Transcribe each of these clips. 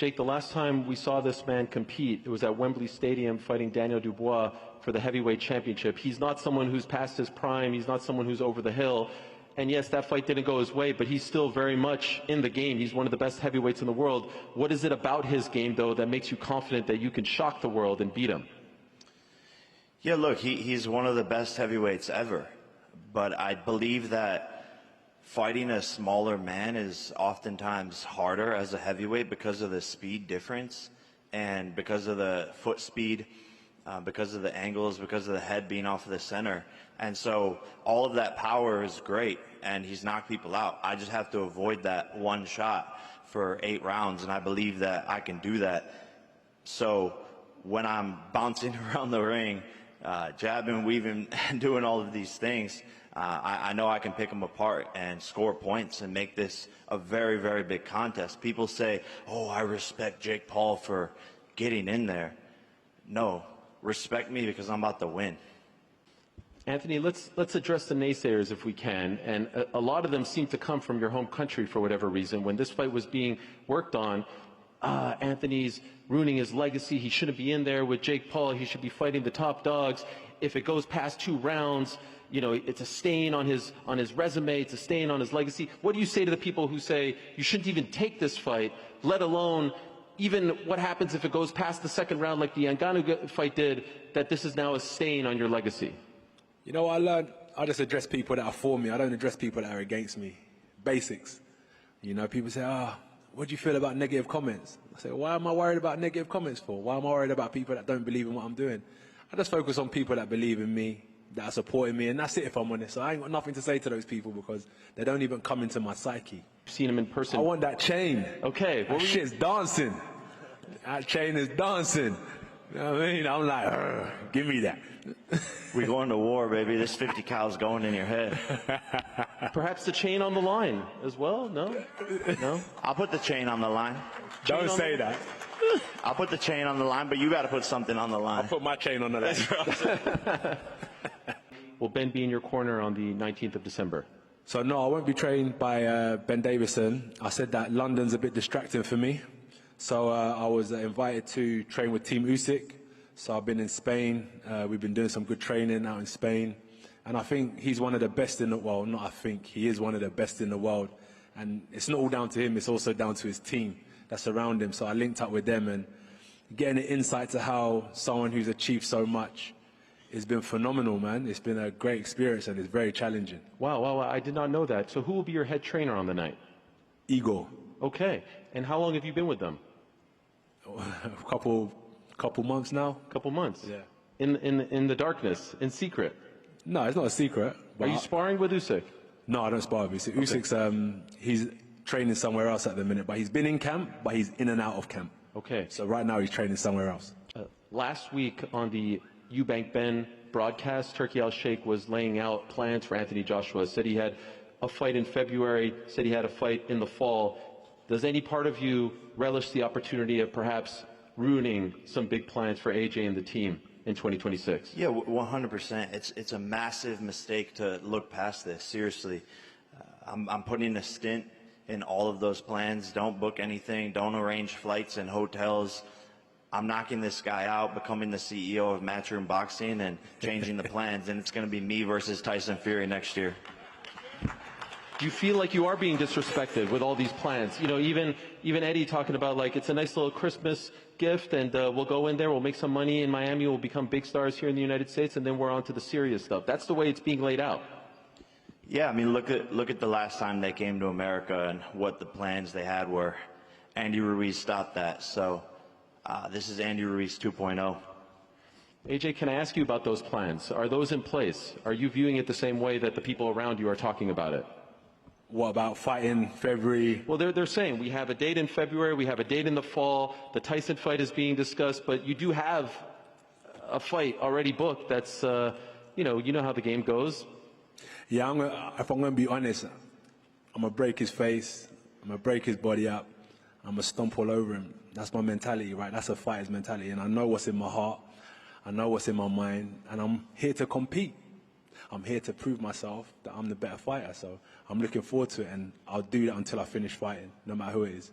Jake, the last time we saw this man compete, it was at Wembley Stadium fighting Daniel Dubois for the heavyweight championship. He's not someone who's past his prime. He's not someone who's over the hill. And yes, that fight didn't go his way, but he's still very much in the game. He's one of the best heavyweights in the world. What is it about his game, though, that makes you confident that you can shock the world and beat him? Yeah, look, he's one of the best heavyweights ever. But I believe that fighting a smaller man is oftentimes harder as a heavyweight because of the speed difference and because of the foot speed, because of the angles, because of the head being off of the center. And so all of that power is great, and he's knocked people out. I just have to avoid that one shot for 8 rounds, and I believe that I can do that. So when I'm bouncing around the ring, jabbing, weaving, and doing all of these things, I know I can pick them apart and score points and make this a very, very big contest. People say, oh, I respect Jake Paul for getting in there. No, respect me because I'm about to win. Anthony, let's address the naysayers if we can. And a lot of them seem to come from your home country for whatever reason. When this fight was being worked on, Anthony's ruining his legacy. He shouldn't be in there with Jake Paul. He should be fighting the top dogs. If it goes past 2 rounds, you know, it's a stain on his resume. It's a stain on his legacy. What do you say to the people who say you shouldn't even take this fight, let alone even what happens if it goes past the 2nd round like the Ngannou fight did, that this is now a stain on your legacy? You know, I learned I just address people that are for me. I don't address people that are against me. Basics. You know, people say, what do you feel about negative comments? I say, why am I worried about negative comments for? Why am I worried about people that don't believe in what I'm doing? I just focus on people that believe in me, that are supporting me, and that's it if I'm honest. So I ain't got nothing to say to those people because they don't even come into my psyche. You've seen him in person. I want that chain. Okay. That shit's dancing. That chain is dancing. You know what I mean? I'm like, give me that. We're going to war, baby. This 50 cal's going in your head. Perhaps the chain on the line as well? No? No? I'll put the chain on the line. Don't say that. I'll put the chain on the line, but you got to put something on the line. I'll put my chain on the line. Will Ben be in your corner on the 19th of December? So no, I won't be trained by Ben Davison. I said that London's a bit distracting for me. So I was invited to train with Team Usyk. So I've been in Spain. We've been doing some good training out in Spain. And I think he's one of the best in the world. Not I think, he is one of the best in the world. And it's not all down to him, it's also down to his team that's around him. So I linked up with them, and getting an insight to how someone who's achieved so much has been phenomenal, man. It's been a great experience, and it's very challenging. Wow, I did not know that. So who will be your head trainer on the night? Igor. Okay. And how long have you been with them? A couple months now. Couple months? Yeah. In the darkness, in secret? No, it's not a secret. Are you sparring with Usyk? No, I don't spar with Usyk. Okay. Usyk's, he's training somewhere else at the minute, but he's been in camp, but he's in and out of camp. Okay. So right now he's training somewhere else. Last week on the Eubank Ben broadcast, Turki Al-Sheikh was laying out plans for Anthony Joshua. Said he had a fight in February, said he had a fight in the fall. Does any part of you relish the opportunity of perhaps ruining some big plans for AJ and the team in 2026? Yeah, 100%. It's a massive mistake to look past this. Seriously, I'm putting a stint in all of those plans. Don't book anything. Don't arrange flights and hotels. I'm knocking this guy out, becoming the CEO of Matchroom Boxing, and changing the plans. And it's going to be me versus Tyson Fury next year. Do you feel like you are being disrespected with all these plans? You know, even Eddie talking about, like, it's a nice little Christmas gift, and we'll go in there, we'll make some money in Miami, we'll become big stars here in the United States, and then we're on to the serious stuff. That's the way it's being laid out. Yeah, I mean, look at the last time they came to America and what the plans they had were. Andy Ruiz stopped that. So this is Andy Ruiz 2.0. AJ, can I ask you about those plans? Are those in place? Are you viewing it the same way that the people around you are talking about it? What about fighting February? Well, they're saying we have a date in February, we have a date in the fall, the Tyson fight is being discussed, but you do have a fight already booked that's, you know how the game goes. Yeah, if I'm going to be honest, I'm going to break his face, I'm going to break his body up, I'm going to stomp all over him. That's my mentality, right? That's a fighter's mentality, and I know what's in my heart, I know what's in my mind, and I'm here to compete. I'm here to prove myself that I'm the better fighter, so I'm looking forward to it, and I'll do that until I finish fighting, no matter who it is.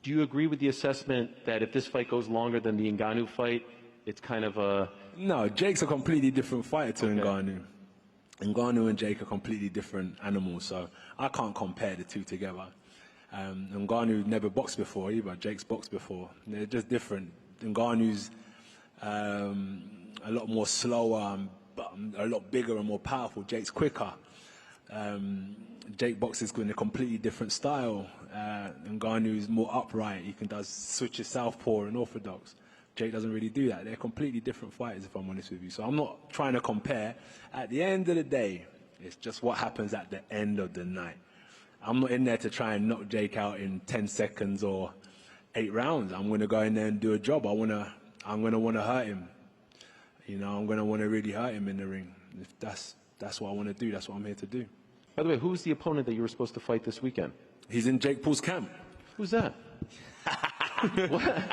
Do you agree with the assessment that if this fight goes longer than the Ngannou fight, it's kind of a... No, Jake's a completely different fighter to Ngannou. Ngannou and Jake are completely different animals, so I can't compare the two together. Ngannou never boxed before either. Jake's boxed before. They're just different. Ngannou's a lot more slower, a lot bigger and more powerful. Jake's quicker. Jake boxes in a completely different style. Ngannou's more upright. He can does switches southpaw and orthodox. Jake doesn't really do that. They're completely different fighters, if I'm honest with you. So I'm not trying to compare. At the end of the day, it's just what happens at the end of the night. I'm not in there to try and knock Jake out in 10 seconds or 8 rounds. I'm going to go in there and do a job. I'm going to want to hurt him. You know, I'm going to want to really hurt him in the ring. If that's what I want to do. That's what I'm here to do. By the way, who's the opponent that you were supposed to fight this weekend? He's in Jake Paul's camp. Who's that? What?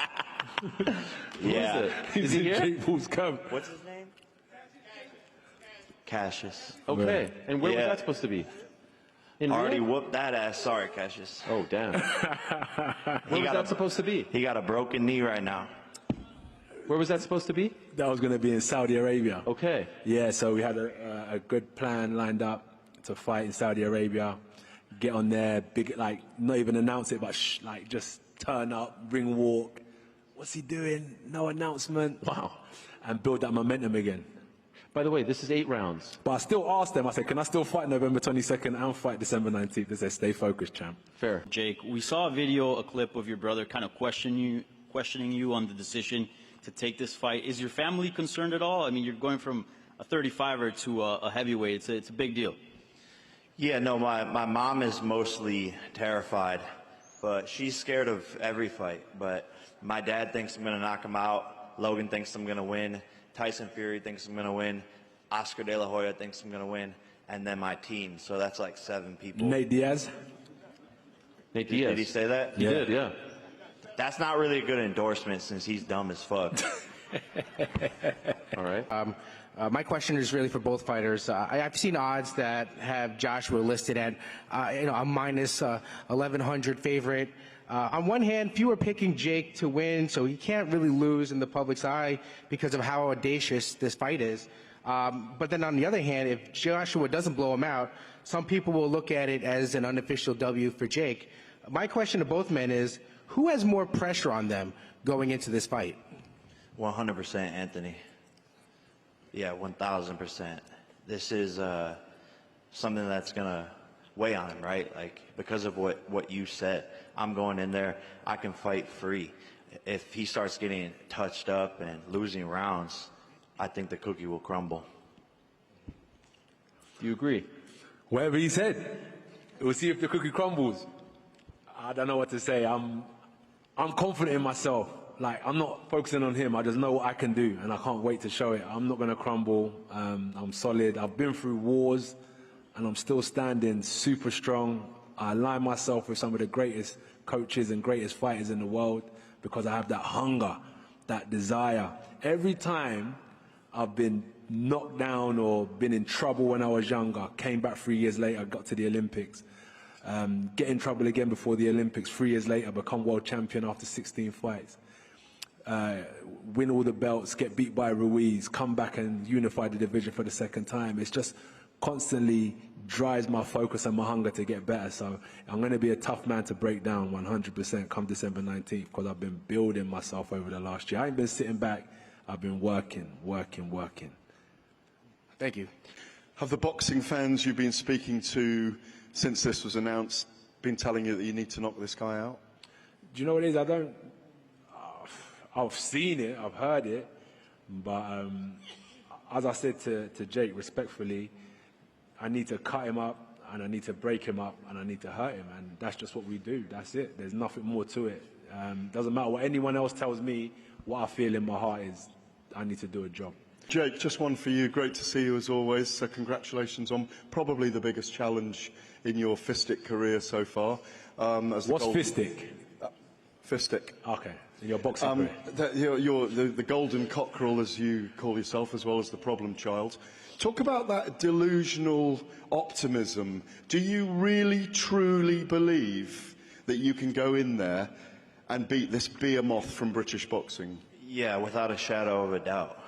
Yeah. He's he in here? Jake Paul's camp. What's his name? Cassius. Okay. And where was Yeah. that supposed to be? In Already Rio? whooped that ass. Sorry, Cassius. Oh, damn. Where was that supposed to be? He got a broken knee right now. Where was that supposed to be? That was going to be in Saudi Arabia. Okay. Yeah, so we had a good plan lined up to fight in Saudi Arabia. Get on there, big, like, not even announce it, but like just turn up, ring walk. What's he doing? No announcement. Wow. And build that momentum again. By the way, this is 8 rounds. But I still asked them, I said, can I still fight November 22nd and fight December 19th? They said, stay focused, champ. Fair. Jake, we saw a video, a clip of your brother kind of questioning you on the decision to take this fight. Is your family concerned at all? I mean, you're going from a 35er to a heavyweight. It's a big deal. Yeah, no, my mom is mostly terrified, but she's scared of every fight. But my dad thinks I'm going to knock him out. Logan thinks I'm going to win. Tyson Fury thinks I'm going to win. Oscar De La Hoya thinks I'm going to win. And then my team. So that's like 7 people. Nate Diaz? Nate Diaz. Did he say that? He did, yeah. That's not really a good endorsement since he's dumb as fuck. All right. My question is really for both fighters. I've seen odds that have Joshua listed at, a minus 1,100 favorite. On one hand, few are picking Jake to win, so he can't really lose in the public's eye because of how audacious this fight is. But then on the other hand, if Joshua doesn't blow him out, some people will look at it as an unofficial W for Jake. My question to both men is, who has more pressure on them going into this fight? 100% Anthony. Yeah, 1,000%. This is something that's going to weigh on him, right? Like, because of what you said, I'm going in there, I can fight free. If he starts getting touched up and losing rounds, I think the cookie will crumble. Do you agree? Whatever he said. We'll see if the cookie crumbles. I don't know what to say. I'm confident in myself. Like, I'm not focusing on him. I just know what I can do, and I can't wait to show it. I'm not going to crumble. I'm solid. I've been through wars, and I'm still standing super strong. I align myself with some of the greatest coaches and greatest fighters in the world because I have that hunger, that desire. Every time I've been knocked down or been in trouble when I was younger, came back 3 years later, got to the Olympics, get in trouble again before the Olympics, 3 years later, become world champion after 16 fights. Win all the belts, get beat by Ruiz, come back and unify the division for the second time. It's just constantly drives my focus and my hunger to get better. So I'm going to be a tough man to break down 100% come December 19th because I've been building myself over the last year. I ain't been sitting back. I've been working. Thank you. Have the boxing fans you've been speaking to since this was announced been telling you that you need to knock this guy out? Do you know what it is? I've seen it, I've heard it, but as I said to Jake, respectfully, I need to cut him up, and I need to break him up, and I need to hurt him, and that's just what we do. That's it. There's nothing more to it. Doesn't matter what anyone else tells me. What I feel in my heart is I need to do a job. Jake, just one for you. Great to see you as always. So congratulations on probably the biggest challenge in your fistic career so far. What's fistic? Fistic. Okay, in your boxing career. You're the golden cockerel, as you call yourself, as well as the problem child. Talk about that delusional optimism. Do you really, truly believe that you can go in there and beat this behemoth from British boxing? Yeah, without a shadow of a doubt.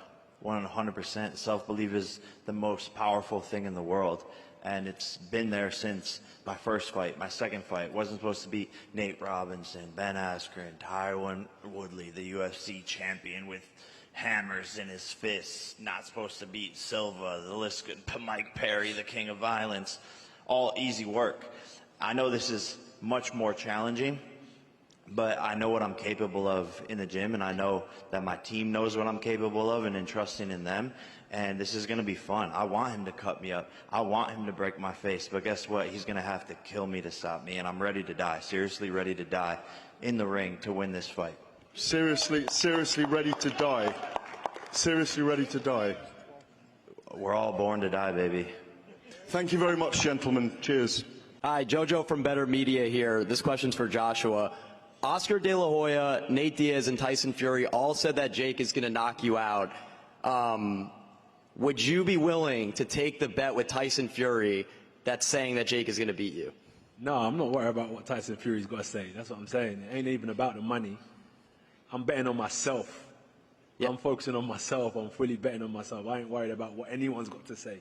100%. Self-belief is the most powerful thing in the world. And it's been there since my first fight, my second fight. Wasn't supposed to beat Nate Robinson, Ben Askren, Tyron Woodley, the UFC champion with hammers in his fists. Not supposed to beat Silva, the list could, Mike Perry, the king of violence. All easy work. I know this is much more challenging, but I know what I'm capable of in the gym, and I know that my team knows what I'm capable of and entrusting in them. And this is going to be fun. I want him to cut me up. I want him to break my face. But guess what? He's going to have to kill me to stop me. And I'm ready to die, seriously ready to die in the ring to win this fight. Seriously ready to die. Seriously ready to die. We're all born to die, baby. Thank you very much, gentlemen. Cheers. Hi, Jojo from Better Media here. This question's for Joshua. Oscar De La Hoya, Nate Diaz, and Tyson Fury all said that Jake is going to knock you out. Would you be willing to take the bet with Tyson Fury that's saying that Jake is going to beat you? No, I'm not worried about what Tyson Fury's got to say. That's what I'm saying. It ain't even about the money. I'm betting on myself. Yep. I'm focusing on myself. I'm fully betting on myself. I ain't worried about what anyone's got to say.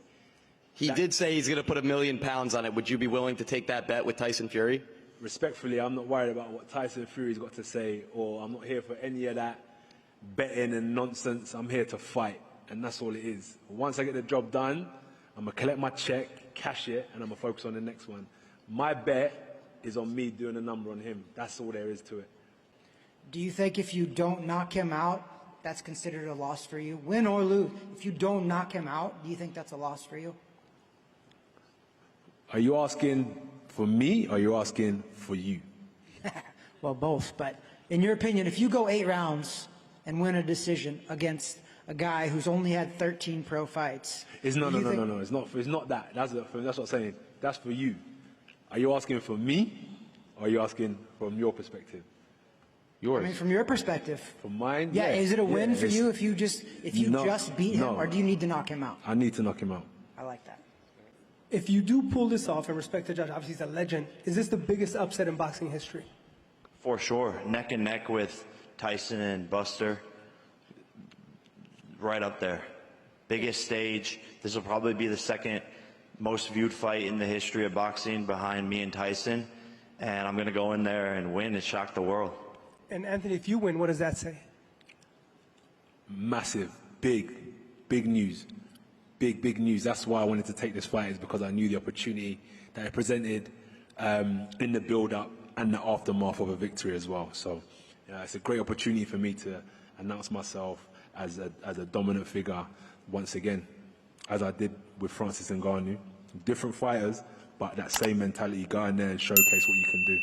He did say he's going to put £1 million on it. Would you be willing to take that bet with Tyson Fury? Respectfully, I'm not worried about what Tyson Fury's got to say, or I'm not here for any of that betting and nonsense. I'm here to fight, and that's all it is. Once I get the job done, I'm going to collect my check, cash it, and I'm going to focus on the next one. My bet is on me doing a number on him. That's all there is to it. Do you think if you don't knock him out, that's considered a loss for you? Win or lose, if you don't knock him out, do you think that's a loss for you? Are you asking for me, or are you asking for you? Well, both. But in your opinion, if you go 8 rounds and win a decision against a guy who's only had 13 pro fights, It's no. It's not that. That's what I'm saying. That's for you. Are you asking for me, or are you asking from your perspective? Yours. I mean, from your perspective. From mine. Yeah. Is it a win for you if you just beat him, no. or do you need to knock him out? I need to knock him out. I like that. If you do pull this off, and respect to Judge, obviously he's a legend, is this the biggest upset in boxing history? For sure. Neck and neck with Tyson and Buster. Right up there. Biggest stage. This will probably be the second most viewed fight in the history of boxing behind me and Tyson. And I'm going to go in there and win and shock the world. And Anthony, if you win, what does that say? Massive, big news. Big news. That's why I wanted to take this fight, is because I knew the opportunity that it presented in the build-up and the aftermath of a victory as well. So it's a great opportunity for me to announce myself as a dominant figure once again, as I did with Francis Ngannou. Different fighters, but that same mentality. Go in there and showcase what you can do.